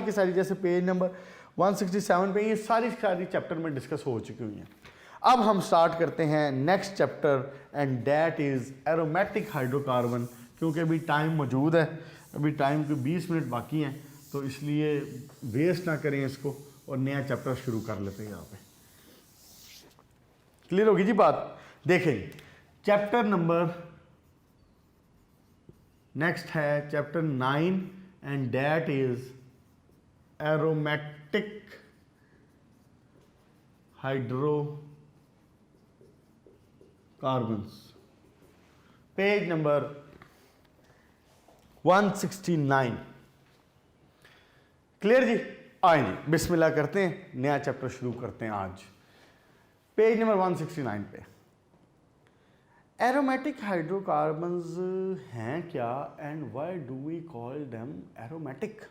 की सारी, जैसे पेज नंबर 167 पे ये सारी चैप्टर में डिस्कस हो चुकी हुई हैं। अब हम स्टार्ट करते हैं next chapter and that is aromatic hydrocarbon. क्योंकि अभी टाइम मौजूद है, अभी टाइम के 20 मिनट बाकी हैं, तो इसलिए वेस्ट ना करें इसको और नया चैप्टर शुरू कर लेते हैं यहाँ पे। क्लियर होगी जी बात? देखें चैप्टर नंबर नेक्स्ट है chapter 9 and that is aromatic hydrocarbons, page number 169। Clear जी? आइए बिस्मिल्लाह करते हैं, नया चैप्टर शुरू करते हैं आज। पेज नंबर 169 पे एरोमेटिक हाइड्रोकार्बन्स हैं क्या and why do we call them aromatic.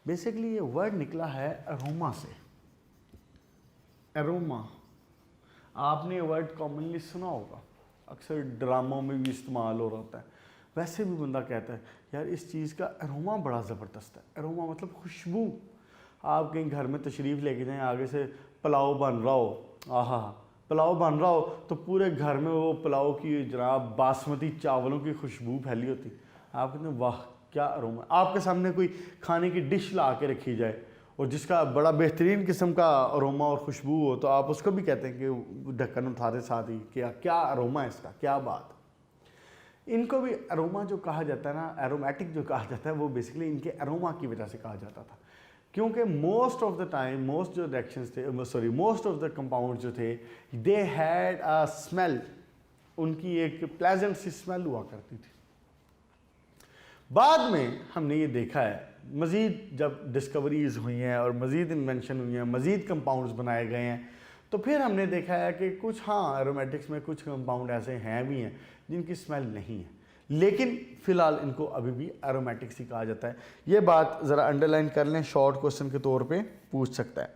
Basically ये वर्ड निकला है अरोमा से। एरोमा, आपने ये वर्ड कॉमनली सुना होगा, अक्सर ड्रामों में भी इस्तेमाल हो रहा होता है। वैसे भी बंदा कहता है यार इस चीज़ का अरोमा बड़ा ज़बरदस्त है। अरोमा मतलब खुशबू। आप कहीं घर में तशरीफ़ लेके जाएं, आगे से पुलाव बन रहा हो, आहा पुलाव बन रहा हो तो पूरे घर में वो पुलाव की जनाब बासमती चावलों की खुशबू फैली होती। आप कहते हैं वाह क्या अरोमा। आपके सामने कोई खाने की डिश ला के रखी जाए और जिसका बड़ा बेहतरीन किस्म का अरोमा और खुशबू हो, तो आप उसको भी कहते हैं कि ढक्कन उठाते साथ ही क्या क्या अरोमा है इसका, क्या बात। इनको भी अरोमा जो कहा जाता है ना, एरोमेटिक जो कहा जाता है, वो बेसिकली इनके अरोमा की वजह से कहा जाता था। क्योंकि most of the time, most जो रिएक्शंस थे, sorry most of the compound जो थे, दे हैड अ स्मेल, उनकी एक प्लेजेंट सी स्मेल हुआ करती थी। बाद में हमने ये देखा है, मज़ीद जब डिस्कवरीज हुई हैं और मज़ीद इन्वेंशन हुई हैं, मज़ीद कंपाउंड्स बनाए गए हैं, तो फिर हमने देखा है कि कुछ हाँ एरोमेटिक्स में कुछ कंपाउंड ऐसे हैं भी हैं जिनकी स्मेल नहीं है, लेकिन फ़िलहाल इनको अभी भी एरोमेटिक्स ही कहा जाता है। ये बात ज़रा अंडरलाइन कर लें, शॉर्ट क्वेश्चन के तौर पे पूछ सकता है।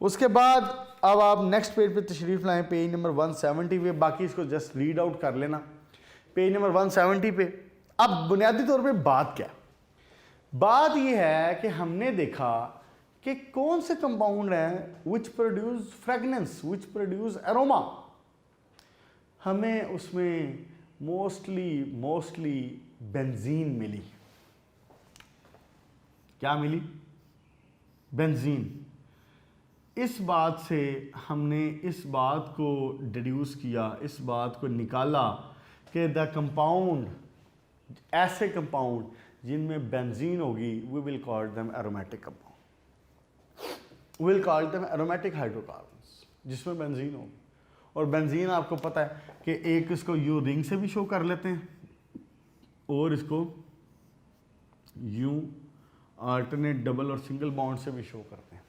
उसके बाद अब आप नेक्स्ट पेज पे तशरीफ़ लाएँ, पेज नंबर 170 पे। बाकी इसको जस्ट रीड आउट कर लेना। पेज नंबर 170 पे अब बुनियादी तौर पे बात क्या है? बात यह है कि हमने देखा कि कौन से कंपाउंड हैं which produce fragrance, which produce aroma. हमें उसमें मोस्टली बेंजीन मिली। क्या मिली? बेंजीन। इस बात से हमने इस बात को डिड्यूस किया, इस बात को निकाला कि द कंपाउंड, ऐसे कंपाउंड जिनमें बेंजीन होगी, we will call them aromatic compound, we will call them aromatic hydrocarbons, जिसमें बेंजीन होगी। और बेंजीन आपको पता है कि एक इसको यू रिंग से भी शो कर लेते हैं और इसको यू अल्टरनेट डबल और सिंगल बॉन्ड से भी शो करते हैं।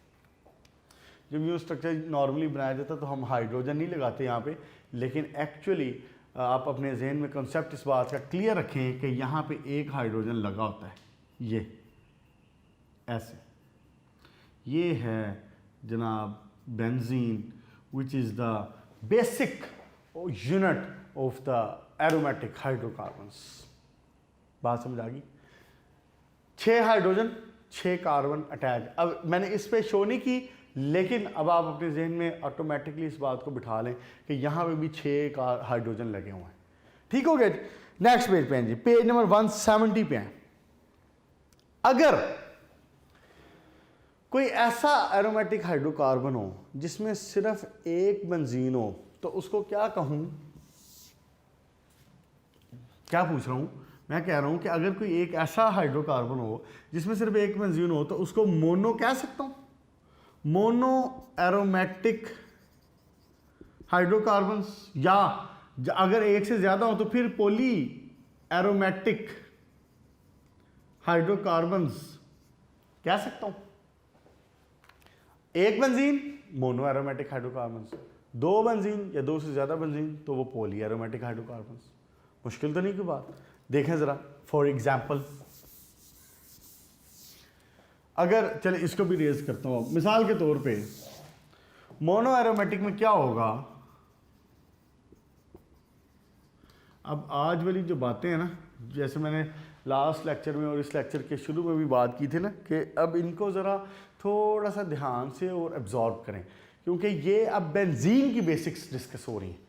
जब यू स्ट्रक्चर नॉर्मली बनाया जाता है तो हम हाइड्रोजन नहीं लगाते यहाँ पे, लेकिन एक्चुअली आप अपने जहन में कॉन्सेप्ट इस बात का क्लियर रखें कि यहाँ पे एक हाइड्रोजन लगा होता है, ये ऐसे। ये है जनाब benzene which is the basic unit of the aromatic hydrocarbons. बात समझ आ गई? 6 हाइड्रोजन 6 कार्बन अटैच। अब मैंने इस पे शो नहीं की, लेकिन अब आप अपने जहन में ऑटोमेटिकली इस बात को बिठा लें कि यहाँ पे भी 6 हाइड्रोजन लगे हुए हैं। ठीक हो गया? नेक्स्ट पेज पे हैं जी, पेज नंबर 170 पे हैं। अगर कोई ऐसा एरोमेटिक हाइड्रोकार्बन हो जिसमें सिर्फ एक बेंजीन हो, तो उसको क्या कहूं? क्या पूछ रहा हूं मैं? कह रहा हूं कि अगर कोई एक ऐसा हाइड्रोकार्बन हो जिसमें सिर्फ एक बेंजीन हो, तो उसको मोनो कह सकता हूं, मोनो एरोमेटिक हाइड्रोकार्बन्स। या अगर एक से ज्यादा हो तो फिर पॉली एरोमेटिक हाइड्रोकार्बन्स कह सकता हूं। एक benzene mono aromatic hydrocarbons, 2 benzene या 2 से ज्यादा बेंजीन तो वो पॉली एरोमेटिक हाइड्रोकार्बन्स। मुश्किल तो नहीं की बात? देखें जरा फॉर एग्जाम्पल, अगर चले इसको भी रेज करता हूं, मिसाल के तौर पे मोनो एरोमेटिक में क्या होगा? अब आज वाली जो बातें हैं ना, जैसे मैंने लास्ट लेक्चर में और इस लेक्चर के शुरू में भी बात की थी ना कि अब इनको ज़रा थोड़ा सा ध्यान से और एब्जॉर्ब करें, क्योंकि ये अब बेंजीन की बेसिक्स डिस्कस हो रही हैं।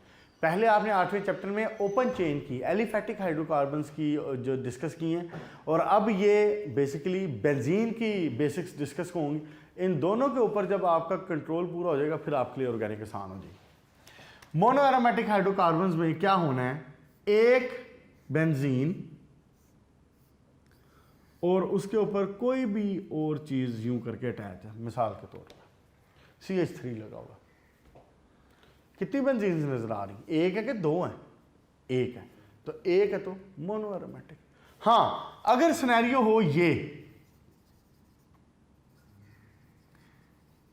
पहले आपने 8वें चैप्टर में ओपन चेन की एलिफैटिक हाइड्रोकार्बन्स की जो डिस्कस की हैं, और अब ये बेसिकली बेंजीन की बेसिक्स डिस्कस होंगी। इन दोनों के ऊपर जब आपका कंट्रोल पूरा हो जाएगा फिर आपके लिए ऑर्गेनिक आसान हो जाएगी। मोनो एरोमेटिक हाइड्रोकार्बन्स में क्या होना है, एक बेंजीन और उसके ऊपर कोई भी और चीज़ यूं करके अटैच है, मिसाल के तौर पर CH3 लगा होगा। कितनी बेंजीन नजर आ रही, एक है कि दो है? एक है, तो एक है तो मोनो एरोमेटिक। हाँ, अगर सिनेरियो हो ये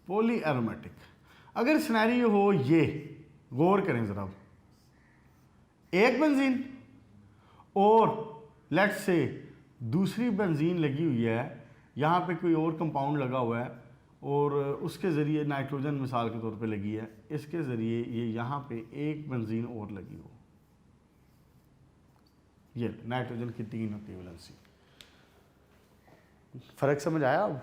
पॉली एरोमेटिक, अगर सिनेरियो हो ये, गौर करें जरा, एक बेंजीन और लेट्स से दूसरी बेंजीन लगी हुई है, यहाँ पे कोई और कंपाउंड लगा हुआ है और उसके ज़रिए नाइट्रोजन मिसाल के तौर पे लगी है, इसके ज़रिए ये यहाँ पे एक बेंजीन और लगी हो, ये नाइट्रोजन की 3 होती है वैलेंसी। फ़र्क समझ आया? अब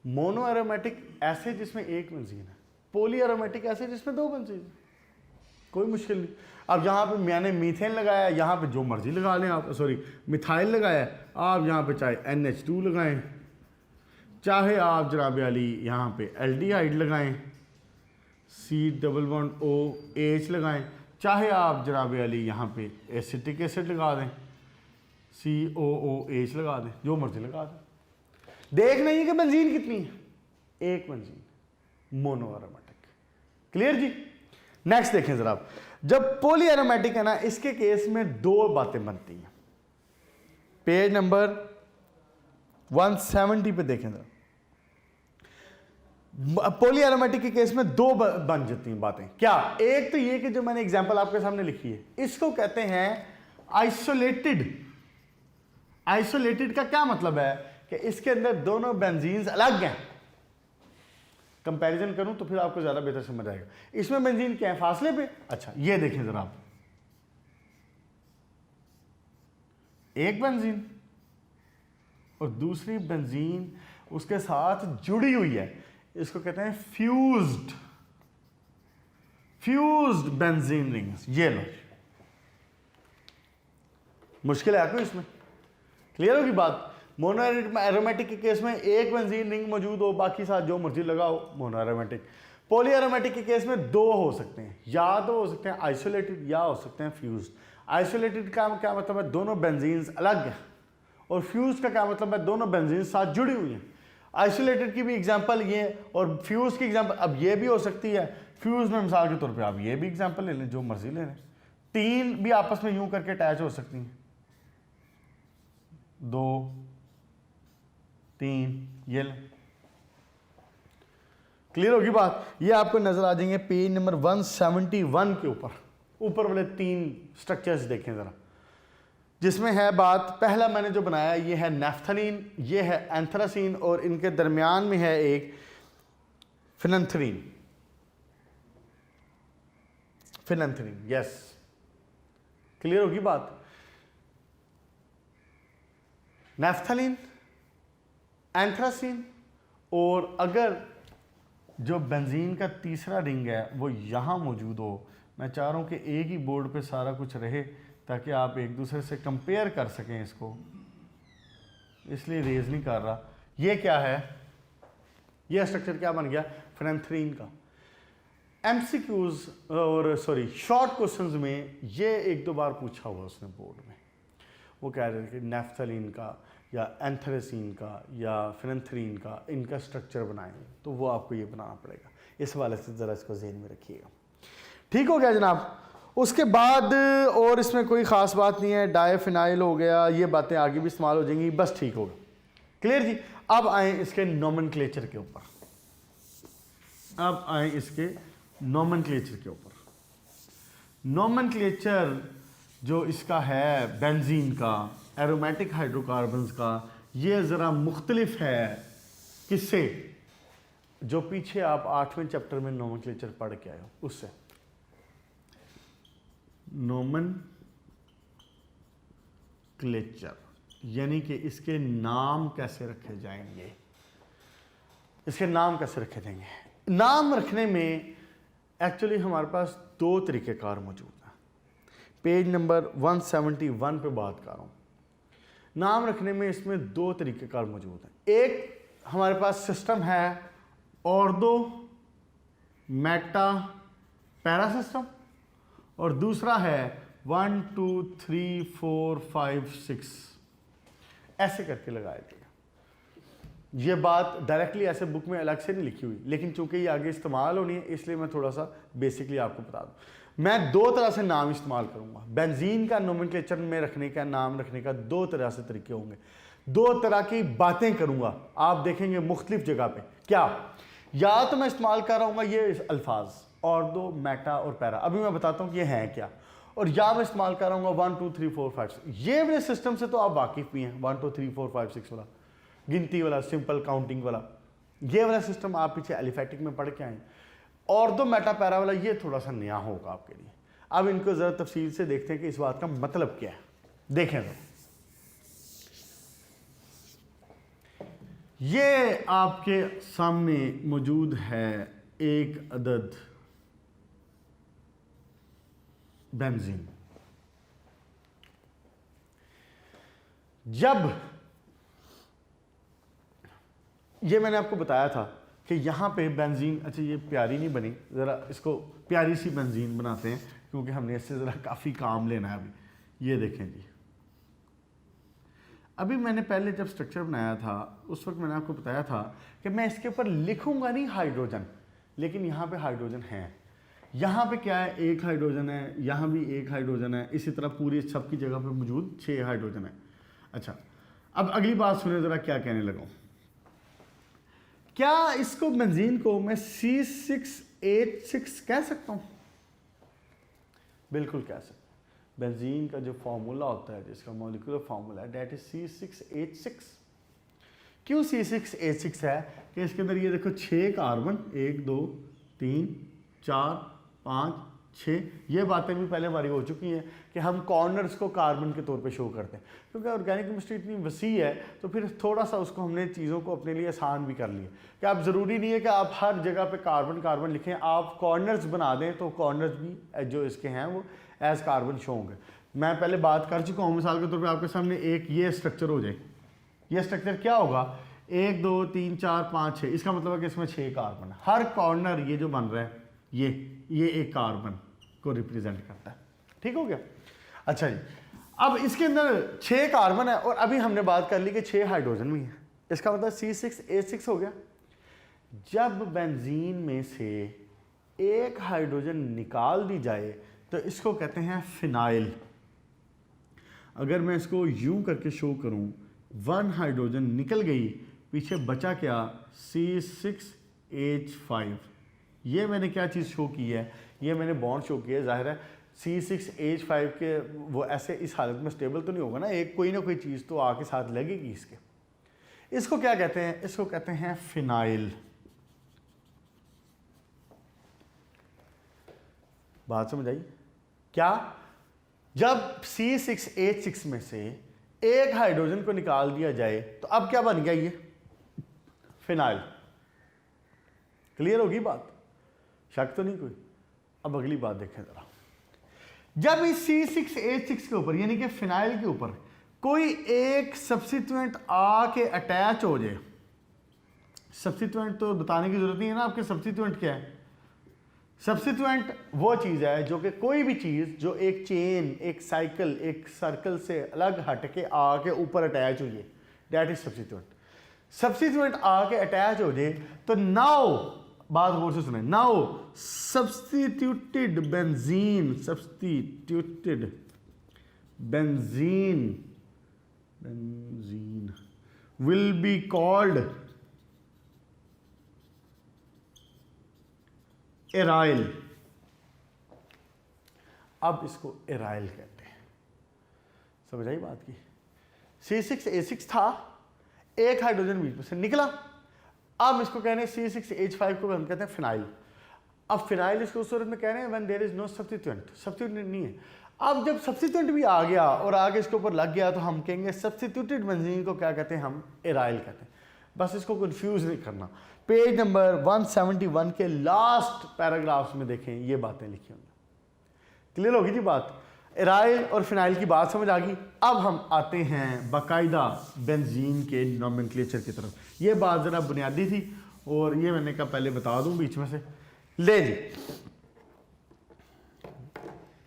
मोनो एरोमेटिक ऐसे जिसमें एक बेंजीन है, पॉली एरोमेटिक ऐसे जिसमें 2 बेंजीन है, कोई मुश्किल नहीं। अब यहाँ पे मैंने मीथेन लगाया, यहाँ पे जो मर्जी लगा लें आप, सॉरी मिथाइल लगाया, आप यहाँ पे चाहे NH2 लगाएं, चाहे आप जनाब अली यहाँ पे एल्डिहाइड लगाएं, C++OH लगाएं, चाहे आप जनाब अली यहाँ पे एसिटिक एसिड लगा दें, COOH लगा दें, जो मर्जी लगा दें। देखना ही कि बेंजीन कितनी है, एक बेंजीन, मोनो एरोमेटिक। क्लियर जी? नेक्स्ट देखें जरा, जब पॉली एरोमेटिक है ना, इसके केस में 2 बातें बनती हैं। पेज नंबर 170 पे देखें जरा, पॉली एरोमेटिक के केस में 2 बन जाती हैं बातें। क्या? एक तो ये कि जो मैंने एग्जांपल आपके सामने लिखी है, इसको कहते हैं आइसोलेटेड। आइसोलेटेड का क्या मतलब है कि इसके अंदर दोनों बेंजीन्स अलग हैं। कंपैरिजन करूं तो फिर आपको ज्यादा बेहतर समझ आएगा। इसमें बेंजीन क्या है, फासले पे। अच्छा, ये देखें जरा आप, एक बेंजीन और दूसरी बेंजीन उसके साथ जुड़ी हुई है, इसको कहते हैं फ्यूज्ड बेंजीन रिंग्स। ये लो, मुश्किल है कोई इसमें? क्लियर होगी बात? मोनो एरोमेटिक के केस में एक बेंजीन रिंग मौजूद हो, बाकी साथ जो मर्जी लगाओ, मोनो एरोमेटिक। पॉली एरोमेटिक के केस में 2 हो सकते हैं, या तो हो सकते हैं आइसोलेटेड या हो सकते हैं फ्यूज्ड। आइसोलेटेड का क्या मतलब है, दोनों बेंजीन्स अलग हैं, और फ्यूज का क्या मतलब है, दोनों बेंजीन साथ जुड़ी हुई हैं। आइसोलेटेड की भी एग्जांपल ये, और फ्यूज की एग्जांपल अब ये भी हो सकती है। फ्यूज में मिसाल के तौर पे आप ये भी एग्जांपल ले लें, जो मर्जी ले लें, 3 भी आपस में यूं करके अटैच हो सकती हैं, 2 3, ये लें। क्लियर होगी बात? ये आपको नजर आ जाएंगे पेज नंबर 171 के ऊपर वाले 3 स्ट्रक्चर्स देखें जरा, जिसमें है बात, पहला मैंने जो बनाया ये है नेफ्थलीन, ये है एंथ्रासीन, और इनके दरमियान में है एक फिनंथ्रीन। यस, क्लियर होगी बात? नेफ्थलीन, एंथ्रासीन, और अगर जो बेंजीन का तीसरा रिंग है वो यहाँ मौजूद हो, मैं चाह रहा हूँ कि एक ही बोर्ड पे सारा कुछ रहे ताकि आप एक दूसरे से कंपेयर कर सकें इसको, इसलिए रेज नहीं कर रहा। ये क्या है, ये स्ट्रक्चर क्या बन गया, फिनंथ्रीन का। एमसीक्यूज और सॉरी शॉर्ट क्वेश्चंस में ये 1-2 बार पूछा हुआ उसने बोर्ड में, वो कह रहे थे कि नेफ्थलीन का या एंथ्रासीन का या फिनंथ्रीन का इनका स्ट्रक्चर बनाएंगे, तो वो आपको ये बनाना पड़ेगा। इस वाले से ज़रा इसको ज़हन में रखिएगा। ठीक हो गया जनाब? उसके बाद और इसमें कोई ख़ास बात नहीं है, डायफिनाइल हो गया, ये बातें आगे भी इस्तेमाल हो जाएंगी, बस ठीक होगा। क्लियर जी? अब आए इसके नोमेनक्लेचर के ऊपर, नोमेनक्लेचर जो इसका है बेंजीन का, एरोमेटिक हाइड्रोकार्बन्स का, ये ज़रा मुख्तलिफ है किससे, जो पीछे आप 8वें चैप्टर में नोमेनक्लेचर पढ़ के आए हो उससे। नोमेनक्लेचर यानी कि इसके नाम कैसे रखे जाएंगे, इसके नाम कैसे रखे जाएंगे। नाम रखने में एक्चुअली हमारे पास दो तरीक़ेकार मौजूद हैं। पेज नंबर 171 पे बात कर रहा हूँ। नाम रखने में इसमें दो तरीक़ेकार मौजूद हैं। एक हमारे पास सिस्टम है ऑर्थो मेटा पैरा सिस्टम, और दूसरा है 1 2 3 4 5 6 ऐसे करके लगाया गया। ये बात डायरेक्टली ऐसे बुक में अलग से नहीं लिखी हुई, लेकिन चूंकि ये आगे इस्तेमाल होनी है इसलिए मैं थोड़ा सा बेसिकली आपको बता दूं। मैं दो तरह से नाम इस्तेमाल करूंगा। बेंजीन का नोमेनक्लेचर में रखने का, नाम रखने का दो तरह से तरीके होंगे, दो तरह की बातें करूंगा, आप देखेंगे मुख्तलिफ जगह पे। क्या, या तो मैं इस्तेमाल कर रहा हूँ ये अल्फाज ऑर्थो मेटा और पैरा, अभी मैं बताता हूँ कि ये हैं क्या, और या मैं इस्तेमाल कर रहा हूँ 1 2 3 4 5 6। ये वाले सिस्टम से तो आप वाकिफ भी हैं, 1 2 3 4 5 6 वाला, गिनती वाला, सिंपल काउंटिंग वाला, ये वाला सिस्टम आप पीछे एलिफेटिक में पढ़ के आए। ऑर्थो मेटा पैरा वाला ये थोड़ा सा नया होगा आपके लिए। अब इनको ज़रा तफसील से देखते हैं कि इस बात का मतलब क्या है। देखें तो ये आपके सामने मौजूद है एक अदद बेंजीन। जब ये मैंने आपको बताया था कि यहाँ पे बेंजीन, अच्छा ये प्यारी नहीं बनी, ज़रा इसको प्यारी सी बेंजीन बनाते हैं क्योंकि हमने इससे ज़रा काफ़ी काम लेना है अभी। ये देखें जी, अभी मैंने पहले जब स्ट्रक्चर बनाया था उस वक्त मैंने आपको बताया था कि मैं इसके ऊपर लिखूंगा नहीं हाइड्रोजन, लेकिन यहाँ पे हाइड्रोजन है। यहाँ पे क्या है, एक हाइड्रोजन है, यहाँ भी एक हाइड्रोजन है, इसी तरह पूरी सब की जगह पे मौजूद 6 हाइड्रोजन है। अच्छा, अब अगली बात सुने ज़रा क्या कहने लगा। क्या इसको बेंजीन को मैं C6H6 कह सकता हूँ? बिल्कुल कह सकता हूँ। बेंजीन का जो फार्मूला होता है, जिसका मॉलिक्यूलर फार्मूला है, डेट इज C6H6। क्यों C6H6 है कि इसके अंदर ये देखो 6 कार्बन, 1 2 3 4 5 6, ये बातें भी पहले हमारी हो चुकी हैं कि हम कॉर्नर्स को कार्बन के तौर पे शो करते हैं, क्योंकि ऑर्गेनिक केमिस्ट्री इतनी वसी है तो फिर थोड़ा सा उसको हमने चीज़ों को अपने लिए आसान भी कर लिया कि आप ज़रूरी नहीं है कि आप हर जगह पे कार्बन कार्बन लिखें, आप कॉर्नर्स बना दें तो कॉर्नर्स भी जो इसके हैं वो एज कार्बन शो होंगे। मैं पहले बात कर चुका हूँ, मिसाल के तौर पर आपके सामने एक ये स्ट्रक्चर हो जाए, ये स्ट्रक्चर क्या होगा, 1 2 3 4 5 6, इसका मतलब है कि इसमें 6 कार्बन है। हर कॉर्नर ये जो बन रहा है ये एक कार्बन को रिप्रेजेंट करता है। ठीक हो गया? अच्छा जी, अब इसके अंदर 6 कार्बन है और अभी हमने बात कर ली कि 6 हाइड्रोजन भी हैं, इसका मतलब C6H6 हो गया। जब बेंजीन में से एक हाइड्रोजन निकाल दी जाए तो इसको कहते हैं फिनाइल। अगर मैं इसको यूं करके शो करूं, 1 हाइड्रोजन निकल गई, पीछे बचा क्या, C6H5। ये मैंने क्या चीज़ शो की है, ये मैंने बॉन्ड शो किया है। जाहिर है C6H5 के वो ऐसे इस हालत में स्टेबल तो नहीं होगा ना, एक कोई ना कोई चीज़ तो आके साथ लगेगी इसके। इसको क्या कहते हैं, इसको कहते हैं फिनाइल। बात समझ आई क्या? जब C6H6 में से एक हाइड्रोजन को निकाल दिया जाए तो अब क्या बन गया, ये फिनाइल। क्लियर होगी बात? शक तो नहीं कोई? अब अगली बात देखें जरा। जब इस C6H6 के ऊपर यानी कि फिनाइल के ऊपर कोई एक सब्स्टिट्यूएंट आके अटैच हो जाए, सब्स्टिट्यूएंट तो बताने की जरूरत नहीं है ना आपके, सब्स्टिट्यूएंट क्या है? सब्स्टिट्यूएंट वो चीज़ है जो कि कोई भी चीज़ जो एक चेन, एक साइकिल, एक सर्कल से अलग हट के आके ऊपर अटैच हुई है, दैट इज सब्स्टिट्यूएंट। सब्स्टिट्यूएंट आके अटैच हो जाए तो नाउ, बात गौर से सुने, now substituted benzene, substituted benzene, benzene will be called aryl. अब इसको एराइल कहते हैं। समझ आई बात की? C6H6 था, एक हाइड्रोजन बीच में से निकला, अब इसको कह रहे हैं C6H5 को हम कहते हैं फिनाइल। अब फिनाइल इसको उस सूरत में कह रहे हैं when there is no substituent, substituent नहीं है। अब जब सब्स्टिट्यूएंट भी आ गया और आगे इसके ऊपर लग गया तो हम कहेंगे सब्स्टिट्यूटेड बेंजीन को क्या कहते हैं, हम एराइल कहते हैं। बस इसको कंफ्यूज नहीं करना। पेज नंबर 171 के लास्ट पैराग्राफ्स में देखें, ये बातें लिखी होंगी। क्लियर होगी जी बात? एराइल और फिनाइल की बात समझ आ गई। अब हम आते हैं बाकायदा बेंजीन के नोमेनक्लेचर की तरफ। ये बात ज़रा बुनियादी थी और ये मैंने कहा पहले बता दूं बीच में से। ले जी,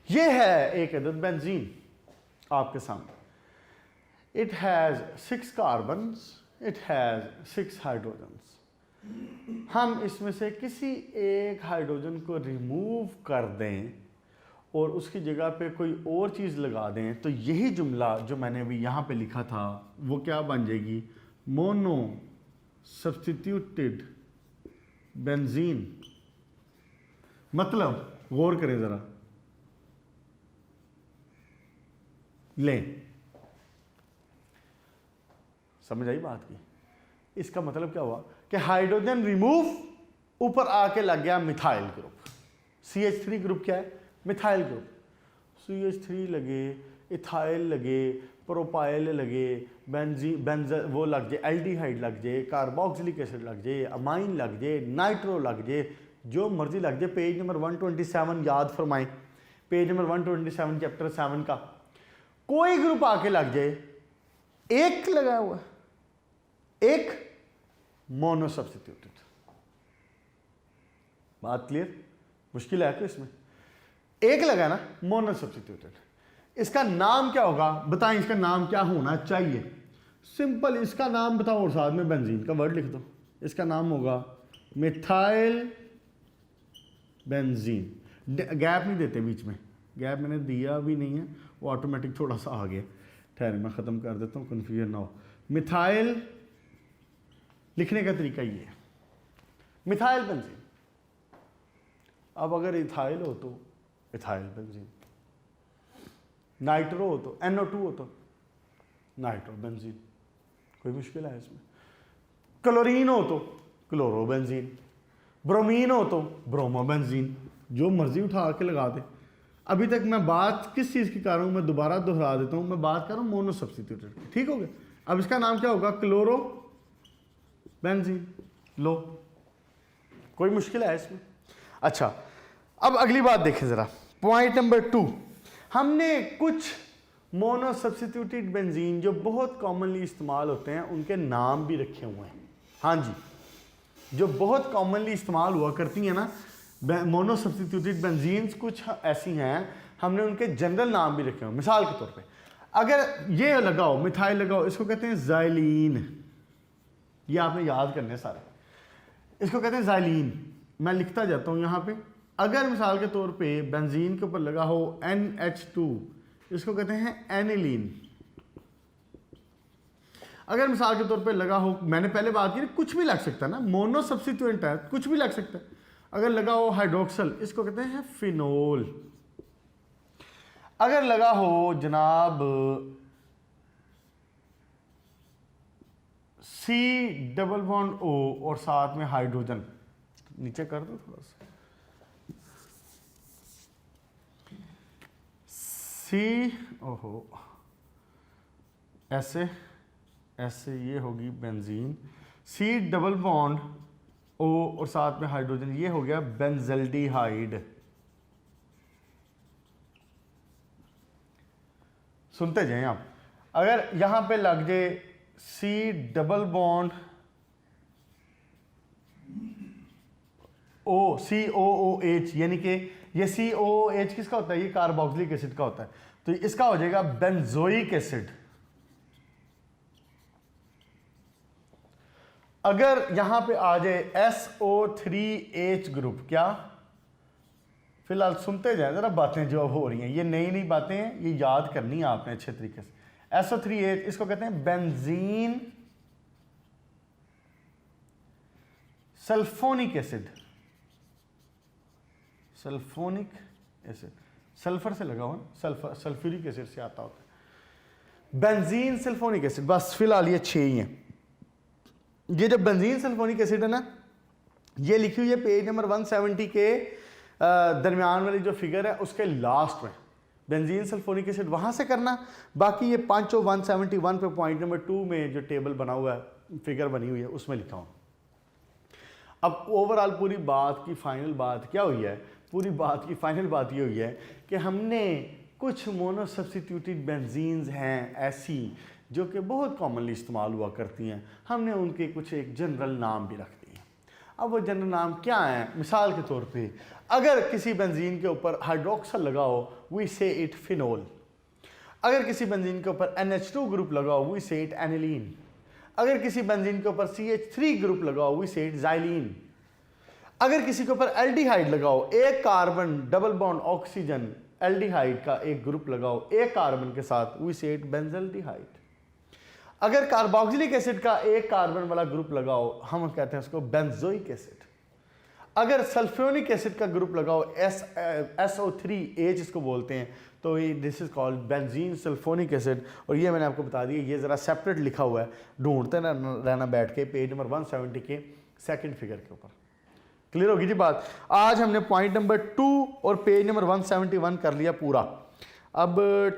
ये है एक अदद बेंजीन आपके सामने। It has 6 carbons, it has 6 hydrogens. हम इसमें से किसी एक हाइड्रोजन को रिमूव कर दें और उसकी जगह पे कोई और चीज़ लगा दें तो यही जुमला जो मैंने अभी यहाँ पे लिखा था वो क्या बन जाएगी, मोनो सब्स्टिट्यूटेड बेंजीन। मतलब गौर करें ज़रा, लें, समझ आई बात की? इसका मतलब क्या हुआ कि हाइड्रोजन रिमूव, ऊपर आके लग गया मिथाइल ग्रुप। CH3 ग्रुप क्या है, मिथाइल ग्रुप। CH3 लगे, इथाइल लगे, प्रोपाइल लगे, वो लग जाए, एल्डिहाइड लग जाए, कार्बोक्सिलिक एसिड लग जाए, अमाइन लग जाए, नाइट्रो लग जाए, जो मर्जी लग जाए। पेज नंबर 127 याद फरमाएं, पेज नंबर 127 चैप्टर 7 का कोई ग्रुप आके लग जाए, एक लगा हुआ, एक मोनो सब्स्टिट्यूटेड। बात क्लियर? मुश्किल है क्या इसमें? एक लगा ना, मोनो सब्स्टिट्यूटेड। इसका नाम क्या होगा बताएं, इसका नाम क्या होना चाहिए? सिंपल, इसका नाम बताओ और साथ में बेंजीन का वर्ड लिख दो। इसका नाम होगा मिथाइल बेंजीन। गैप नहीं देते बीच में, गैप मैंने दिया भी नहीं है, वो ऑटोमेटिक थोड़ा सा आ गया। ठहरे मैं ख़त्म कर देता हूँ, कन्फ्यूजन ना हो। मिथाइल लिखने का तरीका ये है, मिथाइल बेंजीन। अब अगर इथाइल हो तो इथाइल बेंजीन, नाइट्रो हो तो NO2 हो तो नाइट्रो बेंजीन। कोई मुश्किल है इसमें? क्लोरीन हो तो क्लोरो बेंजीन, ब्रोमीन हो तो ब्रोमो बेंजीन, जो मर्जी उठा के लगा दे। अभी तक मैं बात किस चीज़ की कर रहा हूँ, मैं दोबारा दोहरा देता हूँ, मैं बात कर रहा हूँ मोनो सब्स्टिट्यूटेड की। ठीक हो गया? अब इसका नाम क्या होगा, क्लोरो बेंजीन। लो, कोई मुश्किल है इसमें? अच्छा, अब अगली बात देखें ज़रा, पॉइंट नंबर 2। हमने कुछ मोनो सब्स्टिट्यूटेड बेंजीन जो बहुत कॉमनली इस्तेमाल होते हैं उनके नाम भी रखे हुए हैं। हाँ जी, जो बहुत कॉमनली इस्तेमाल हुआ करती हैं ना मोनो सब्स्टिट्यूटेड बेंजीन्स, कुछ ऐसी हैं हमने उनके जनरल नाम भी रखे हुए। मिसाल के तौर पे अगर ये लगाओ, मिथाइल लगाओ, इसको कहते हैं ज़ाइलीन। ये आपने याद करने हैं सारे, इसको कहते हैं ज़ाइलीन। मैं लिखता जाता हूँ यहाँ पे। अगर मिसाल के तौर पे बेंजीन के ऊपर लगा हो NH2, इसको कहते हैं एनिलीन। अगर मिसाल के तौर पे लगा हो, मैंने पहले बात की, कुछ भी लग सकता है ना, मोनो सब्स्टिट्यूएंट है, कुछ भी लग सकता है। अगर लगा हो हाइड्रोक्सल, इसको कहते हैं फिनोल। अगर लगा हो जनाब C+O और साथ में हाइड्रोजन, नीचे कर दो थोड़ा सा, ऐसे ये होगी बेंजीन, C+O और साथ में हाइड्रोजन, ये हो गया बेंजल्डिहाइड। सुनते जाएं आप। अगर यहां पे लग जाए COOH, यानी कि ये COOH किसका होता है, ये कार्बोक्सिलिक एसिड का होता है, तो इसका हो जाएगा बेंजोइक एसिड। अगर यहां पे आ जाए SO3H ग्रुप, क्या? फिलहाल सुनते जाए जरा, बातें जो हो रही हैं ये नई नई बातें हैं, ये याद करनी है आपने अच्छे तरीके से। SO3H, इसको कहते हैं benzene sulphonic acid. Sulphonic acid, sulphur से लगा हुआ ना, सल्फर सल्फ्यूरिक एसिड से आता होता है। बेंजीन सल्फोनिक एसिड, बस फिलहाल ये 6 ही हैं। ये जो बेंजीन सल्फोनिक एसिड है ना, ये लिखी हुई है पेज नंबर 170 के दरमियान वाली जो फिगर है उसके लास्ट में। बेंजीन सल्फोनिक एसिड वहाँ से करना। बाकी ये 50171 पे पॉइंट नंबर 2 में जो टेबल बना हुआ है, फिगर बनी हुई है, उसमें लिखा हूँ। अब ओवरऑल पूरी बात की फाइनल बात क्या हुई है? पूरी बात की फाइनल बात ये हुई है कि हमने कुछ मोनो सब्स्टिट्यूटेड बेंजीन्स हैं ऐसी जो कि बहुत कॉमनली इस्तेमाल हुआ करती हैं, हमने उनके कुछ एक जनरल नाम भी रख दिए। अब वो जनरल नाम क्या हैं? मिसाल के तौर पे अगर किसी बेंजीन के ऊपर हाइड्रोक्सल लगाओ, वी से इट फिनोल। अगर किसी बेंजीन के ऊपर NH2 ग्रुप लगाओ, वी से इट एनिलीन। अगर किसी बेंजीन के ऊपर CH3 ग्रुप लगाओ, वी से इट ज़ाइलीन। अगर किसी के ऊपर एल्डिहाइड लगाओ, एक carbon double bond oxygen aldehyde का एक ग्रुप लगाओ एक कार्बन के साथ, वी से इट बेंजल्डिहाइड। अगर कार्बोक्सिलिक एसिड का एक कार्बन वाला ग्रुप लगाओ, हम कहते हैं उसको बेंजोइक एसिड। अगर सल्फ्योनिक एसिड का ग्रुप लगाओ, SO3H इसको बोलते हैं, तो ये this is called benzene sulphonic acid. और ये मैंने आपको बता दिया, ये ज़रा सेपरेट लिखा हुआ है, ढूंढते रहना बैठ के पेज नंबर 170 के सेकंड फिगर के ऊपर। क्लियर होगी जी बात? आज हमने पॉइंट नंबर 2 और पेज नंबर 171 कर लिया पूरा। अब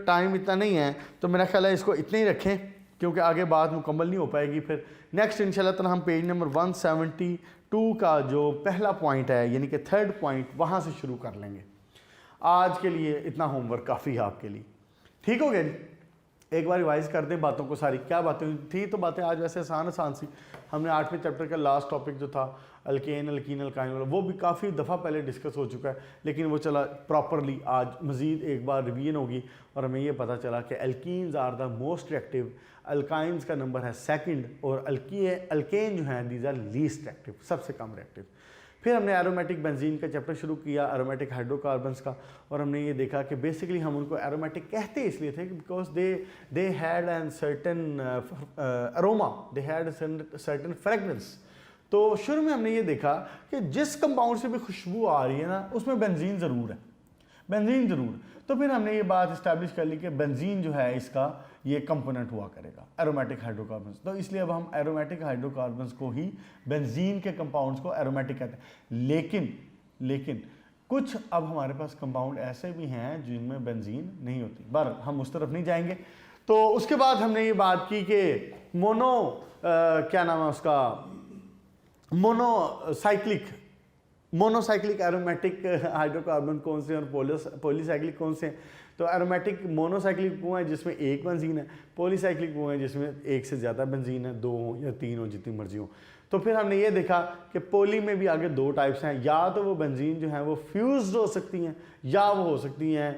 टाइम इतना नहीं है तो मेरा ख्याल है इसको इतने ही रखें, क्योंकि आगे बात मुकम्मल नहीं हो पाएगी। फिर नेक्स्ट इंशाल्लाह ताला हम पेज नंबर 172 का जो पहला पॉइंट है, यानी कि थर्ड पॉइंट, वहाँ से शुरू कर लेंगे। आज के लिए इतना होमवर्क काफ़ी है आपके लिए। ठीक हो गया जी? एक बार रिवाइज कर दें बातों को सारी। क्या बातें थी? तो बातें आज वैसे आसान सी। हमने 8वें चैप्टर का लास्ट टॉपिक जो था अल्केन अल्कीन अल्काइन वाला, वो भी काफ़ी दफ़ा पहले डिस्कस हो चुका है, लेकिन वो चला प्रॉपरली आज मज़ीद एक बार रिवीजन होगी और हमें ये पता चला कि alkenes are the most reactive, alkynes का नंबर है सेकंड, और अल्केन जो है दीज आर लीस्ट रिएक्टिव, सबसे कम रिएक्टिव। फिर हमने एरोमेटिक बेंजीन का चैप्टर शुरू किया, एरोमेटिक हाइड्रोकार्बन्स का, और हमने ये देखा कि बेसिकली हम उनको एरोमेटिक कहते इसलिए थे because they had an certain aroma, they had certain fragrance. तो शुरू में हमने ये देखा कि जिस कंपाउंड से भी खुशबू आ रही है ना, उसमें बेंजीन ज़रूर है, बेंजीन ज़रूर। तो फिर हमने ये बात इस्टेब्लिश कर ली कि बेंजीन जो है इसका ये कंपोनेंट हुआ करेगा एरोमेटिक हाइड्रोकार्बन्स। तो इसलिए अब हम एरोमेटिक हाइड्रोकार्बन्स को ही बेंजीन के कंपाउंड्स को एरोमेटिक कहते हैं। लेकिन कुछ अब हमारे पास कंपाउंड ऐसे भी हैं जिनमें बेंजीन नहीं होती, पर हम उस तरफ नहीं जाएंगे। तो उसके बाद हमने ये बात की कि क्या नाम है उसका, मोनोसाइक्लिक एरोमेटिक हाइड्रोकार्बन कौन से और पॉलीसाइक्लिक कौन से हैं। तो एरोमेटिक मोनोसाइक्लिक वो है जिसमें एक बेंजीन है, पॉलीसाइक्लिक वो है जिसमें एक से ज़्यादा बेंजीन है, 2 हो या 3 हो, जितनी मर्जी हो। तो फिर हमने ये देखा कि पोली में भी आगे 2 टाइप्स हैं, या तो वो बेंजीन जो है वो फ्यूज्ड हो सकती हैं या वो हो सकती हैं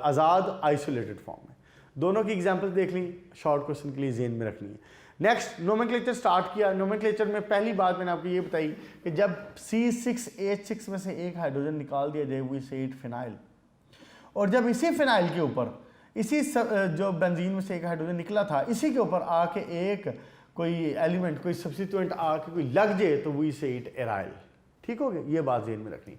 आज़ाद आइसोलेटेड फॉर्म में। दोनों की एग्जाम्पल देख ली, शॉर्ट क्वेश्चन के लिए जेन में रखनी है। नेक्स्ट नोमेनक्लेचर स्टार्ट किया। नोमेनक्लेचर में पहली बात मैंने आपको ये बताई कि जब C6H6 में से एक हाइड्रोजन निकाल दिया जाए, वी से इट फिनाइल, और जब इसी फिनाइल के ऊपर इसी जो बेंजीन में से एक हाइड्रोजन निकला था, इसी के ऊपर आके एक कोई एलिमेंट, कोई सब्स्टिट्यूएंट आके कोई लग जाए, तो वी से इट एराइल। ठीक हो गया? ये बात जेन में रखनी।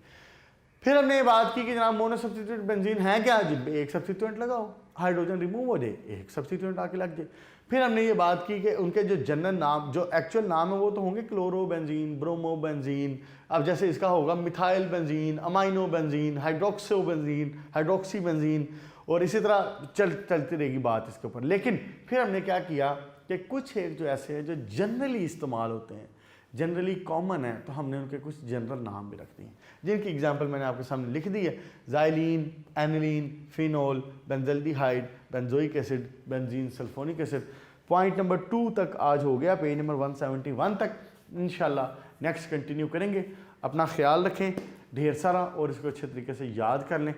फिर हमने ये बात की कि जनाब मोनो सब्स्टिट्यूट बेंजीन है क्या, जिनमें एक सब्स्टिट्यूएंट लगाओ, हाइड्रोजन रिमूव हो जाए, एक सब्स्टिट्यूएंट आके लग जाए। फिर हमने ये बात की कि उनके जो जनरल नाम, जो एक्चुअल नाम है, वो तो होंगे क्लोरोबेंजीन, ब्रोमोबेंजीन, अब जैसे इसका होगा methyl benzene, amino benzene, hydroxo benzene, hydroxy benzene, और इसी तरह चलती रहेगी बात इसके ऊपर। लेकिन फिर हमने क्या किया कि कुछ एक जो ऐसे हैं जो जनरली इस्तेमाल होते हैं, जनरली कॉमन है, तो हमने उनके कुछ जनरल नाम भी रख दिए, जिनकी एग्जांपल मैंने आपके सामने लिख दी है। Xylene, aniline, phenol, benzaldehyde, benzoic acid, benzene sulphonic acid. Point number 2 तक आज हो गया, पेज नंबर 171 तक। इंशाल्लाह नेक्स्ट कंटिन्यू करेंगे। अपना ख्याल रखें ढेर सारा, और इसको अच्छे तरीके से याद कर लें।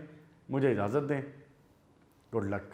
मुझे इजाज़त दें। Good luck.